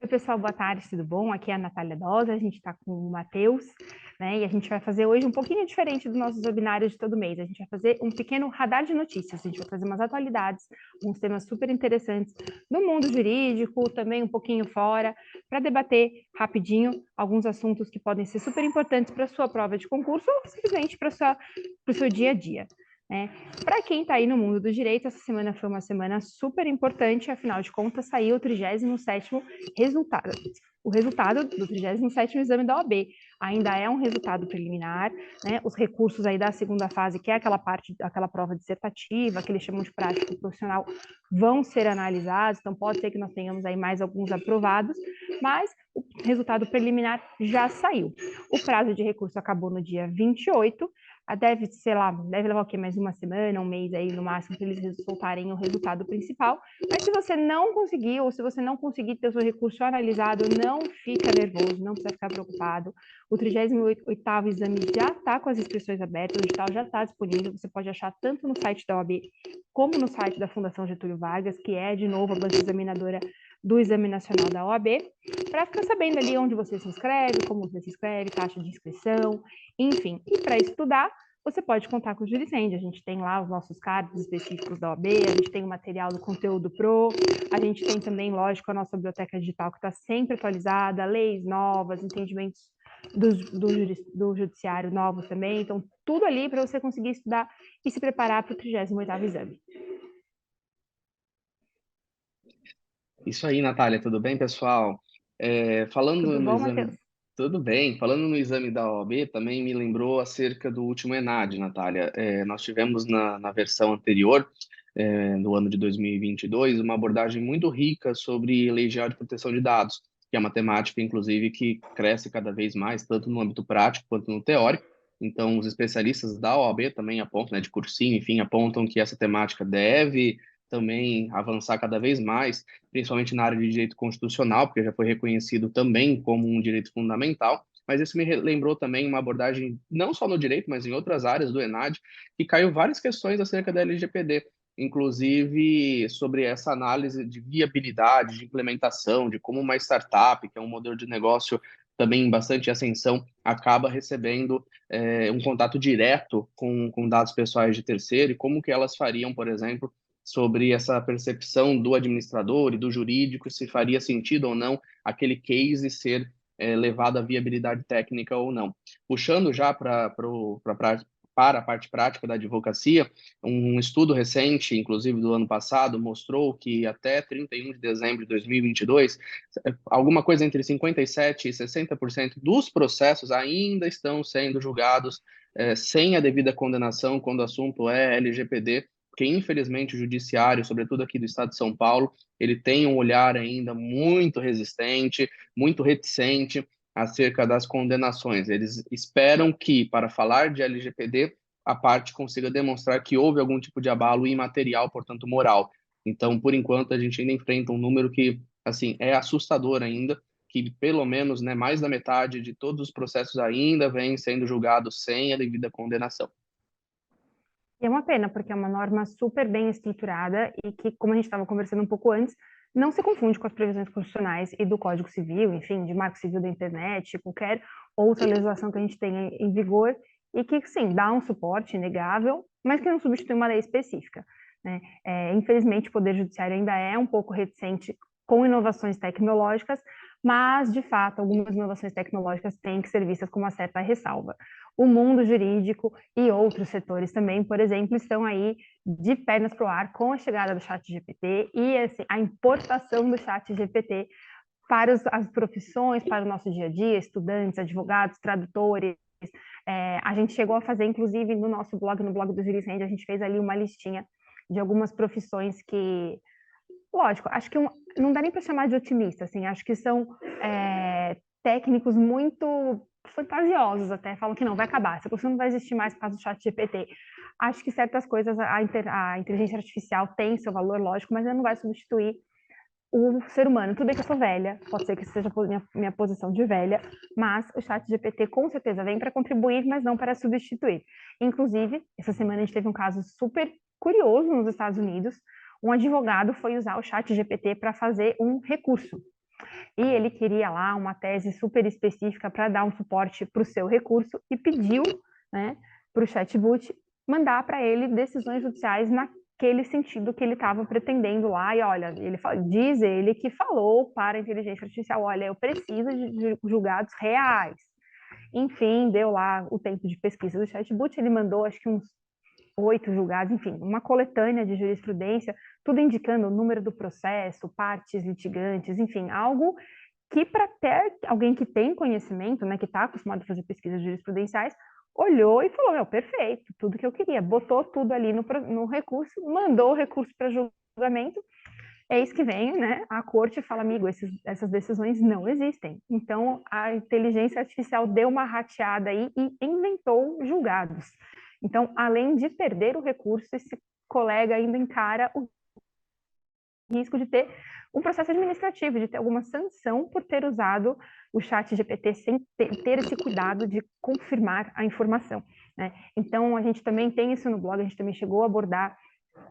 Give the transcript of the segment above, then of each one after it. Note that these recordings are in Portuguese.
Oi, pessoal, boa tarde, tudo bom? Aqui é a Natália Dosa, a gente está com o Matheus, né? E a gente vai fazer hoje um pouquinho diferente dos nossos webinários de todo mês. A gente vai fazer um pequeno radar de notícias, a gente vai fazer umas atualidades, uns temas super interessantes no mundo jurídico, também um pouquinho fora, para debater rapidinho alguns assuntos que podem ser super importantes para a sua prova de concurso ou simplesmente para o seu dia a dia. Né? Para quem está aí no mundo do direito, essa semana foi uma semana super importante, afinal de contas, saiu o 37º resultado. O resultado do 37º exame da OAB ainda é um resultado preliminar, né? Os recursos aí da segunda fase, que é aquela parte, aquela prova dissertativa, que eles chamam de prático profissional, vão ser analisados, então pode ser que nós tenhamos aí mais alguns aprovados, mas o resultado preliminar já saiu. O prazo de recurso acabou no dia 28, deve, sei lá, deve levar o quê? Mais uma semana, um mês aí no máximo, para eles soltarem o resultado principal. Mas se você não conseguir, ou se você não conseguir ter o seu recurso analisado, não fica nervoso, não precisa ficar preocupado. O 38º exame já está com as inscrições abertas, o edital já está disponível, você pode achar tanto no site da OAB como no site da Fundação Getúlio Vargas, que é, de novo, a banca examinadora do Exame Nacional da OAB, para ficar sabendo ali onde você se inscreve, como você se inscreve, taxa de inscrição, enfim. E para estudar, você pode contar com o Jurisend. A gente tem lá os nossos cards específicos da OAB, a gente tem o material do conteúdo Pro, a gente tem também, lógico, a nossa biblioteca digital que está sempre atualizada, leis novas, entendimentos do judiciário novos também. Então, tudo ali para você conseguir estudar e se preparar para o 38º exame. Isso aí, Natália, tudo bem, pessoal? Falando Tudo no bom, exame, Matheus? tudo bem. Falando no exame da OAB, também me lembrou acerca do último ENAD, Natália. Nós tivemos na versão anterior, no ano de 2022, uma abordagem muito rica sobre Lei Geral de Proteção de Dados, que é uma temática, inclusive, que cresce cada vez mais, tanto no âmbito prático quanto no teórico. Então, os especialistas da OAB também apontam, né, de cursinho, enfim, apontam que essa temática deve também avançar cada vez mais, principalmente na área de direito constitucional, porque já foi reconhecido também como um direito fundamental. Mas isso me lembrou também uma abordagem, não só no direito, mas em outras áreas do ENAD, que caiu várias questões acerca da LGPD, inclusive sobre essa análise de viabilidade, de implementação, de como uma startup, que é um modelo de negócio também em bastante ascensão, acaba recebendo um contato direto com dados pessoais de terceiro e como que elas fariam, por exemplo, sobre essa percepção do administrador e do jurídico, se faria sentido ou não aquele case ser levado à viabilidade técnica ou não. Puxando já para a parte prática da advocacia, um estudo recente, inclusive do ano passado, mostrou que até 31 de dezembro de 2022, alguma coisa entre 57% e 60% dos processos ainda estão sendo julgados sem a devida condenação quando o assunto é LGPD, porque infelizmente o judiciário, sobretudo aqui do estado de São Paulo, ele tem um olhar ainda muito resistente, muito reticente acerca das condenações. Eles esperam que, para falar de LGPD, a parte consiga demonstrar que houve algum tipo de abalo imaterial, portanto moral. Então, por enquanto, a gente ainda enfrenta um número que, assim, é assustador ainda, que pelo menos, né, mais da metade de todos os processos ainda vem sendo julgados sem a devida condenação. E é uma pena, porque é uma norma super bem estruturada e que, como a gente estava conversando um pouco antes, não se confunde com as previsões constitucionais e do Código Civil, enfim, de Marco Civil da Internet, qualquer outra legislação que a gente tenha em vigor, e que, sim, dá um suporte inegável, mas que não substitui uma lei específica. Né? Infelizmente, o Poder Judiciário ainda é um pouco reticente com inovações tecnológicas, mas, de fato, algumas inovações tecnológicas têm que ser vistas com uma certa ressalva. O mundo jurídico e outros setores também, por exemplo, estão aí de pernas para o ar com a chegada do ChatGPT e assim, a importação do ChatGPT para as profissões, para o nosso dia a dia, estudantes, advogados, tradutores. A gente chegou a fazer, inclusive, no nosso blog, no blog do Jurisend, a gente fez ali uma listinha de algumas profissões que, lógico, acho que não dá nem para chamar de otimista, assim, acho que são técnicos muito fantasiosos até, falam que não, vai acabar, essa profissão não vai existir mais por causa do chat GPT. Acho que certas coisas, a inteligência artificial tem seu valor, lógico, mas ela não vai substituir o ser humano. Tudo bem que eu sou velha, pode ser que seja minha posição de velha, mas o chat GPT com certeza vem para contribuir, mas não para substituir. Inclusive, essa semana a gente teve um caso super curioso nos Estados Unidos, um advogado foi usar o chat GPT para fazer um recurso. E ele queria lá uma tese super específica para dar um suporte para o seu recurso e pediu, né, para o chatbot mandar para ele decisões judiciais naquele sentido que ele estava pretendendo lá. E olha, diz ele que falou para a inteligência artificial: olha, eu preciso de julgados reais. Enfim, deu lá o tempo de pesquisa do chatbot, ele mandou acho que uns 8 julgados, enfim, uma coletânea de jurisprudência, tudo indicando o número do processo, partes litigantes, enfim, algo que para ter alguém que tem conhecimento, né, que está acostumado a fazer pesquisas jurisprudenciais, olhou e falou, meu, perfeito, tudo que eu queria, botou tudo ali no recurso, mandou o recurso para julgamento, eis que vem, né, a corte fala, amigo, essas decisões não existem. Então, a inteligência artificial deu uma rateada aí e inventou julgados. Então, além de perder o recurso, esse colega ainda encara o risco de ter um processo administrativo, de ter alguma sanção por ter usado o chat GPT sem ter esse cuidado de confirmar a informação, né? Então, a gente também tem isso no blog, a gente também chegou a abordar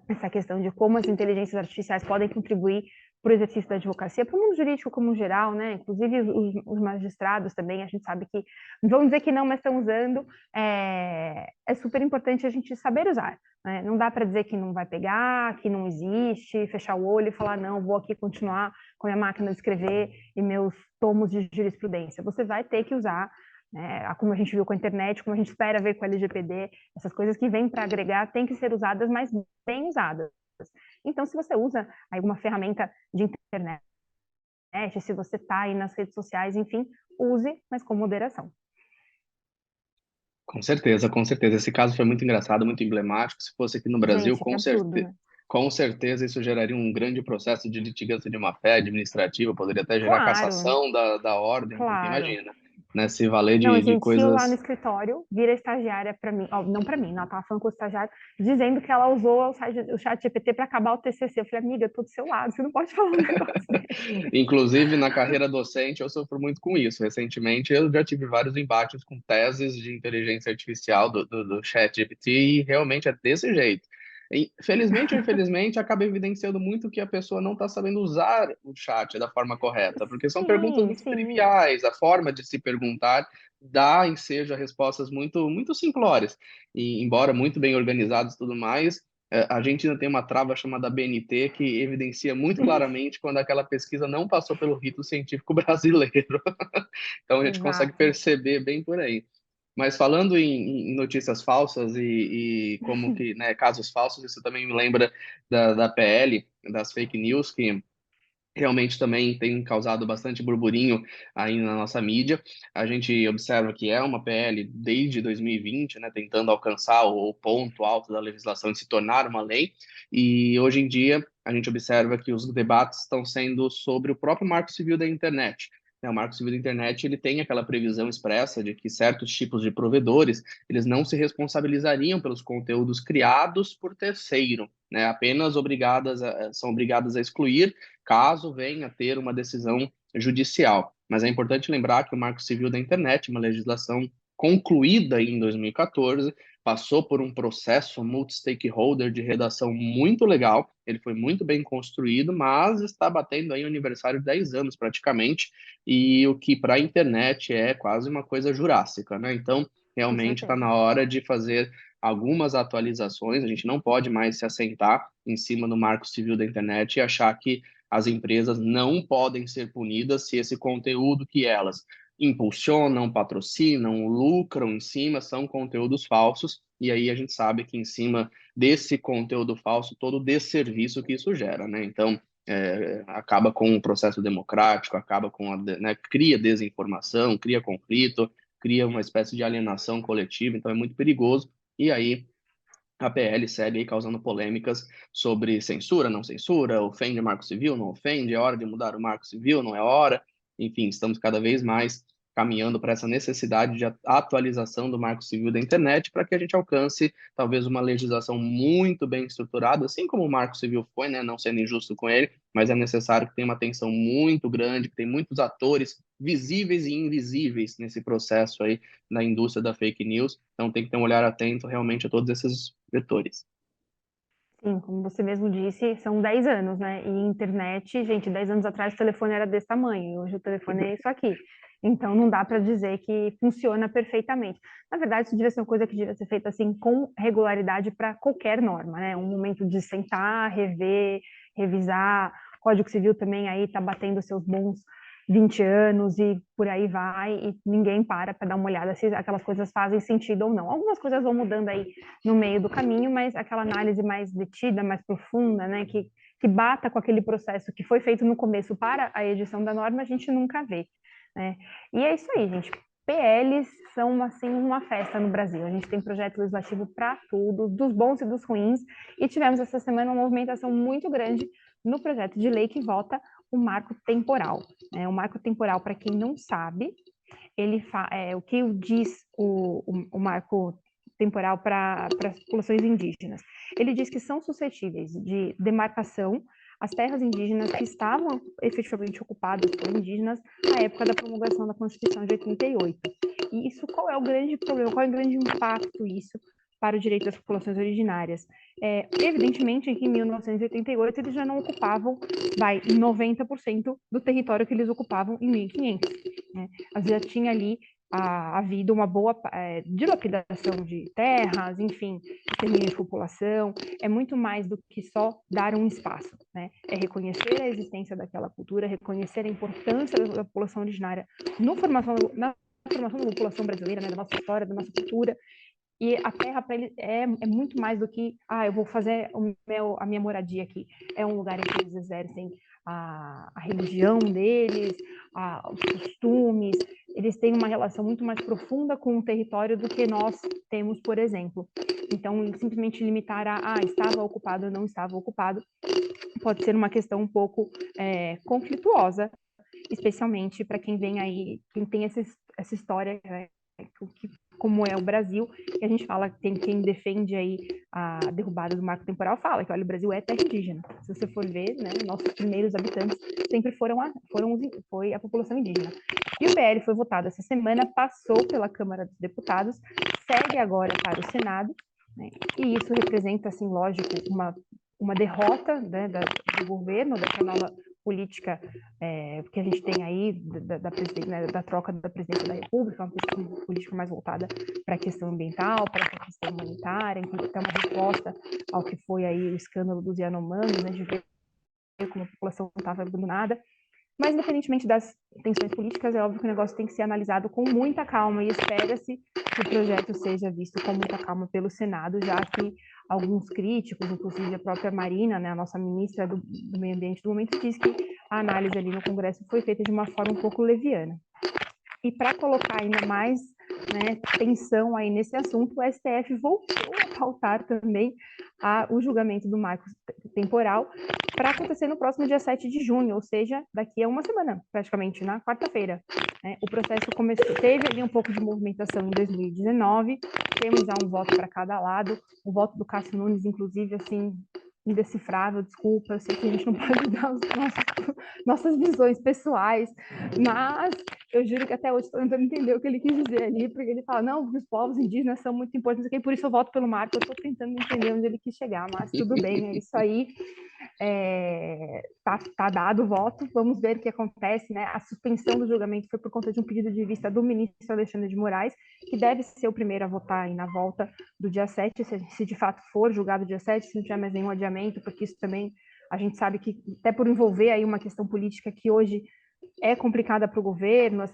essa questão de como as inteligências artificiais podem contribuir para o exercício da advocacia, para o mundo jurídico como um geral, né? Inclusive os magistrados também, a gente sabe que, vão dizer que não, mas estão usando, é super importante a gente saber usar, né? Não dá para dizer que não vai pegar, que não existe, fechar o olho e falar, não, vou aqui continuar com a minha máquina de escrever e meus tomos de jurisprudência. Você vai ter que usar, né, como a gente viu com a internet, como a gente espera ver com o LGPD, essas coisas que vêm para agregar têm que ser usadas, mas bem usadas. Então, se você usa alguma ferramenta de internet, se você está aí nas redes sociais, enfim, use, mas com moderação. Com certeza, com certeza. Esse caso foi muito engraçado, muito emblemático. Se fosse aqui no Brasil, Gente, que absurdo, né? com certeza isso geraria um grande processo de litigância de má-fé administrativa, poderia até gerar Claro, cassação da ordem, porque claro. imagina, né, se valer Não, a de gente ia lá no coisas. escritório, vira estagiária para mim, ó, não para mim, ela estava falando com o estagiário, dizendo que ela usou o chat GPT para acabar o TCC. Eu falei, amiga, eu tô do seu lado, você não pode falar um negócio desse. Inclusive, na carreira docente, eu sofro muito com isso. Recentemente, eu já tive vários embates com teses de inteligência artificial do ChatGPT e realmente é desse jeito. E, felizmente ou infelizmente, acaba evidenciando muito que a pessoa não está sabendo usar o chat da forma correta, porque são perguntas Sim, muito sim. triviais, a forma de se perguntar dá ensejo a respostas muito, muito simplórias. E, embora muito bem organizadas e tudo mais, a gente ainda tem uma trava chamada BNT que evidencia muito claramente quando aquela pesquisa não passou pelo rito científico brasileiro. Então a gente consegue Exato. perceber bem por aí. Mas falando em notícias falsas e como que, né, casos falsos, isso também me lembra da PL, das fake news, que realmente também tem causado bastante burburinho aí na nossa mídia. A gente observa que é uma PL desde 2020, né, tentando alcançar o ponto alto da legislação de se tornar uma lei, e hoje em dia a gente observa que os debates estão sendo sobre o próprio Marco Civil da Internet. O Marco Civil da Internet ele tem aquela previsão expressa de que certos tipos de provedores eles não se responsabilizariam pelos conteúdos criados por terceiro, né? Apenas são obrigadas a excluir caso venha a ter uma decisão judicial. Mas é importante lembrar que o Marco Civil da Internet, uma legislação concluída em 2014, passou por um processo multi-stakeholder de redação muito legal, ele foi muito bem construído, mas está batendo aí o aniversário de 10 anos praticamente, e o que para a internet é quase uma coisa jurássica, né? Então, Com realmente está certeza. na hora de fazer algumas atualizações, a gente não pode mais se assentar em cima do Marco Civil da Internet e achar que as empresas não podem ser punidas se esse conteúdo que elas impulsionam, patrocinam, lucram em cima são conteúdos falsos, e aí a gente sabe que em cima desse conteúdo falso, todo o desserviço que isso gera, né? Então, acaba com o processo democrático, acaba com né, cria desinformação, cria conflito, cria uma espécie de alienação coletiva, então é muito perigoso, e aí a PL segue aí causando polêmicas sobre censura, não censura, ofende o Marco Civil, não ofende, é hora de mudar o Marco Civil, não é hora. Enfim, estamos cada vez mais caminhando para essa necessidade de atualização do Marco Civil da internet para que a gente alcance talvez uma legislação muito bem estruturada, assim como o Marco Civil foi, né, não sendo injusto com ele, mas é necessário que tenha uma atenção muito grande, que tem muitos atores visíveis e invisíveis nesse processo aí na indústria da fake news, então tem que ter um olhar atento realmente a todos esses vetores. Sim, como você mesmo disse, são 10 anos, né? E internet, gente, 10 anos atrás o telefone era desse tamanho, hoje o telefone é isso aqui. Então não dá para dizer que funciona perfeitamente. Na verdade, isso devia ser uma coisa que devia ser feita assim com regularidade para qualquer norma, né? Um momento de sentar, rever, revisar. O Código Civil também aí está batendo seus bons 20 anos e por aí vai, e ninguém para dar uma olhada se aquelas coisas fazem sentido ou não. Algumas coisas vão mudando aí no meio do caminho, mas aquela análise mais detida, mais profunda, né, que bata com aquele processo que foi feito no começo para a edição da norma, a gente nunca vê, né? E é isso aí, gente. PLs são assim uma festa no Brasil. A gente tem projeto legislativo para tudo, dos bons e dos ruins, e tivemos essa semana uma movimentação muito grande no projeto de lei que vota o marco temporal. O marco temporal, para quem não sabe, o que diz o marco temporal para as populações indígenas. Ele diz que são suscetíveis de demarcação as terras indígenas que estavam efetivamente ocupadas por indígenas na época da promulgação da Constituição de 88. E isso, qual é o grande problema, qual é o grande impacto isso para o direito das populações originárias? Evidentemente que em 1988 eles já não ocupavam 90% do território que eles ocupavam em 1500. Né? Já tinha ali havido uma boa dilapidação de terras, enfim, extermínio de população. É muito mais do que só dar um espaço, né? É reconhecer a existência daquela cultura, reconhecer a importância da população originária na formação da população brasileira, né? Da nossa história, da nossa cultura. E a terra para ele é muito mais do que, eu vou fazer a minha moradia aqui. É um lugar em que eles exercem a religião deles, os costumes. Eles têm uma relação muito mais profunda com o território do que nós temos, por exemplo. Então, simplesmente limitar estava ocupado ou não estava ocupado pode ser uma questão um pouco conflituosa, especialmente para quem vem aí, quem tem essa história, né, como é o Brasil, e a gente fala que tem quem defende aí a derrubada do marco temporal, fala que olha, o Brasil é terra indígena. Se você for ver, né, nossos primeiros habitantes sempre foi a população indígena. E o PL foi votado essa semana, passou pela Câmara dos Deputados, segue agora para o Senado, né, e isso representa, assim, lógico, uma derrota, né, do governo, dessa nova política que a gente tem aí né, da troca da presidência da República, uma política mais voltada para a questão ambiental, para a questão humanitária, inclusive até uma resposta ao que foi aí o escândalo dos Yanomamis, né, de ver como a população estava abandonada. Mas, independentemente das tensões políticas, é óbvio que o negócio tem que ser analisado com muita calma e espera-se que o projeto seja visto com muita calma pelo Senado, já que alguns críticos, inclusive a própria Marina, né, a nossa ministra do Meio Ambiente do momento, diz que a análise ali no Congresso foi feita de uma forma um pouco leviana. E para colocar ainda mais, né, tensão aí nesse assunto, o STF voltou a pautar também o julgamento do marco temporal para acontecer no próximo dia 7 de junho, ou seja, daqui a uma semana, praticamente, na quarta-feira. O processo teve ali um pouco de movimentação em 2019, temos já um voto para cada lado, o voto do Cássio Nunes, inclusive, assim, indecifrável, desculpa, eu sei que a gente não pode dar nossas visões pessoais, mas eu juro que até hoje estou tentando entender o que ele quis dizer ali, porque ele fala, não, os povos indígenas são muito importantes, e por isso eu voto pelo marco, eu estou tentando entender onde ele quis chegar, mas tudo bem, é isso aí, tá dado o voto, vamos ver o que acontece, né? A suspensão do julgamento foi por conta de um pedido de vista do ministro Alexandre de Moraes, que deve ser o primeiro a votar aí na volta do dia 7, se de fato for julgado dia 7, se não tiver mais nenhum adiamento, porque isso também a gente sabe que, até por envolver aí uma questão política que hoje é complicada para o governo,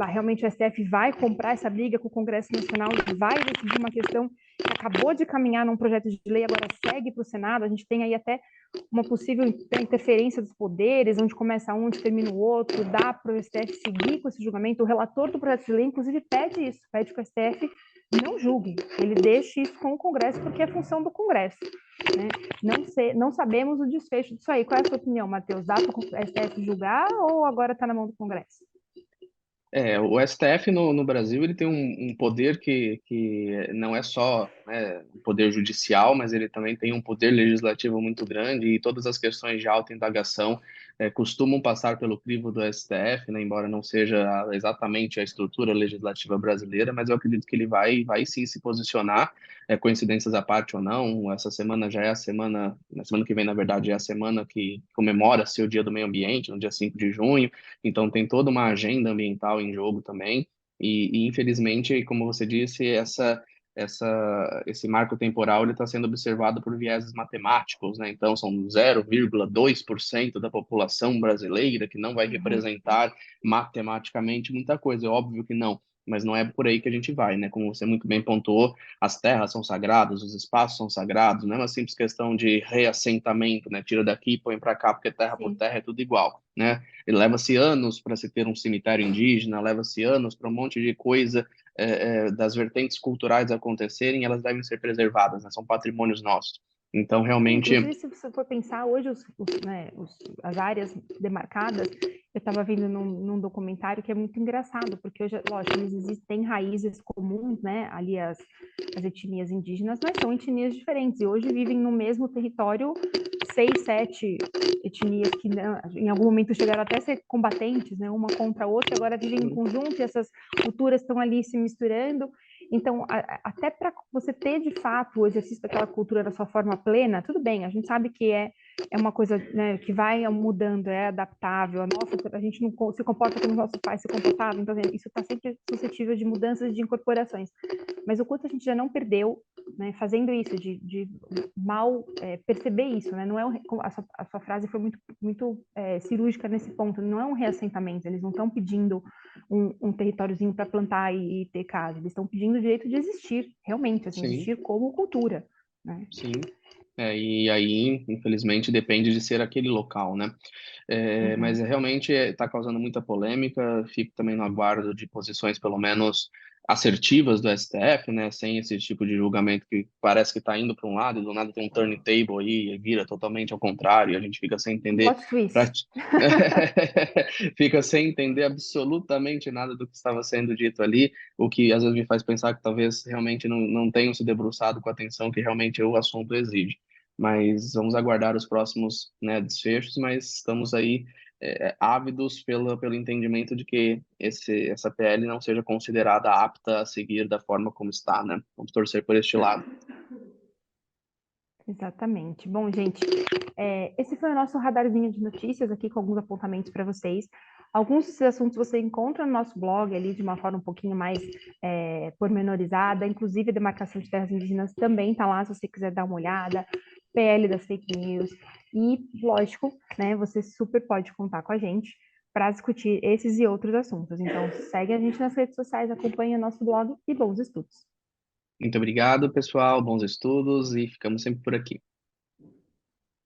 realmente o STF vai comprar essa briga com o Congresso Nacional, vai decidir uma questão que acabou de caminhar num projeto de lei, agora segue para o Senado, a gente tem aí até uma possível interferência dos poderes, onde começa um, onde termina o outro, dá para o STF seguir com esse julgamento, o relator do projeto de lei, inclusive, pede isso, pede que o STF não julgue, ele deixe isso com o Congresso, porque é função do Congresso. Né? Não sabemos o desfecho disso aí. Qual é a sua opinião, Matheus? Dá para o STF julgar ou agora está na mão do Congresso? O STF no Brasil ele tem um poder que não é só, né, um poder judicial, mas ele também tem um poder legislativo muito grande e todas as questões de alta indagação costumam passar pelo crivo do STF, né, embora não seja exatamente a estrutura legislativa brasileira, mas eu acredito que ele vai sim se posicionar, coincidências à parte ou não. Essa semana já é a semana, na semana que vem, na verdade, é a semana que comemora-se o Dia do Meio Ambiente, no dia 5 de junho, então tem toda uma agenda ambiental em jogo também. Infelizmente, como você disse, esse marco temporal ele está sendo observado por vieses matemáticos, né? Então, são 0,2% da população brasileira que não vai Uhum. representar matematicamente muita coisa. É óbvio que não, mas não é por aí que a gente vai, né? Como você muito bem pontuou, as terras são sagradas, os espaços são sagrados, não é uma simples questão de reassentamento, né? Tira daqui e põe para cá, porque terra por Sim. terra é tudo igual, né? E leva-se anos para se ter um cemitério indígena, leva-se anos para um monte de coisa das vertentes culturais acontecerem, elas devem ser preservadas, né? São patrimônios nossos. Então, realmente, Inclusive, se você for pensar hoje, as áreas demarcadas, eu estava vendo num documentário que é muito engraçado, porque hoje, lógico, existem raízes comuns, né? Ali as etnias indígenas, mas são etnias diferentes, e hoje vivem no mesmo território 6, 7 etnias que em algum momento chegaram até a ser combatentes, né? Uma contra a outra, agora vivem em conjunto, e essas culturas estão ali se misturando. Então, até para você ter de fato o exercício daquela cultura da sua forma plena, tudo bem, a gente sabe que é uma coisa, né, que vai mudando, é adaptável, a gente não se comporta como nossos pais se comportavam, então assim, isso está sempre suscetível de mudanças, de incorporações. Mas o quanto a gente já não perdeu, né, fazendo isso, de mal perceber isso, né? Não é a sua frase foi muito cirúrgica nesse ponto, não é um reassentamento, eles não estão pedindo um territóriozinho para plantar e ter casa. Eles estão pedindo o direito de existir, realmente, assim, sim, existir como cultura, né? sim. E aí, infelizmente, depende de ser aquele local, né? Mas Uhum. realmente está causando muita polêmica. Fico também no aguardo de posições, pelo menos, assertivas do STF, né? Sem esse tipo de julgamento que parece que está indo para um lado e do nada tem um turn table aí e vira totalmente ao contrário. E a gente fica sem entender. Plot twist. pra- Fica sem entender absolutamente nada do que estava sendo dito ali, o que às vezes me faz pensar que talvez realmente não tenham se debruçado com a atenção que realmente o assunto exige. Mas vamos aguardar os próximos, né, desfechos, mas estamos aí ávidos pelo entendimento de que essa PL não seja considerada apta a seguir da forma como está, né? Vamos torcer por este lado. Exatamente. Bom, gente, esse foi o nosso radarzinho de notícias aqui com alguns apontamentos para vocês. Alguns desses assuntos você encontra no nosso blog ali de uma forma um pouquinho mais pormenorizada, inclusive a demarcação de terras indígenas também está lá, se você quiser dar uma olhada, PL das fake news, e lógico, né, você super pode contar com a gente para discutir esses e outros assuntos. Então, segue a gente nas redes sociais, acompanhe o nosso blog e bons estudos. Muito obrigado, pessoal, bons estudos e ficamos sempre por aqui.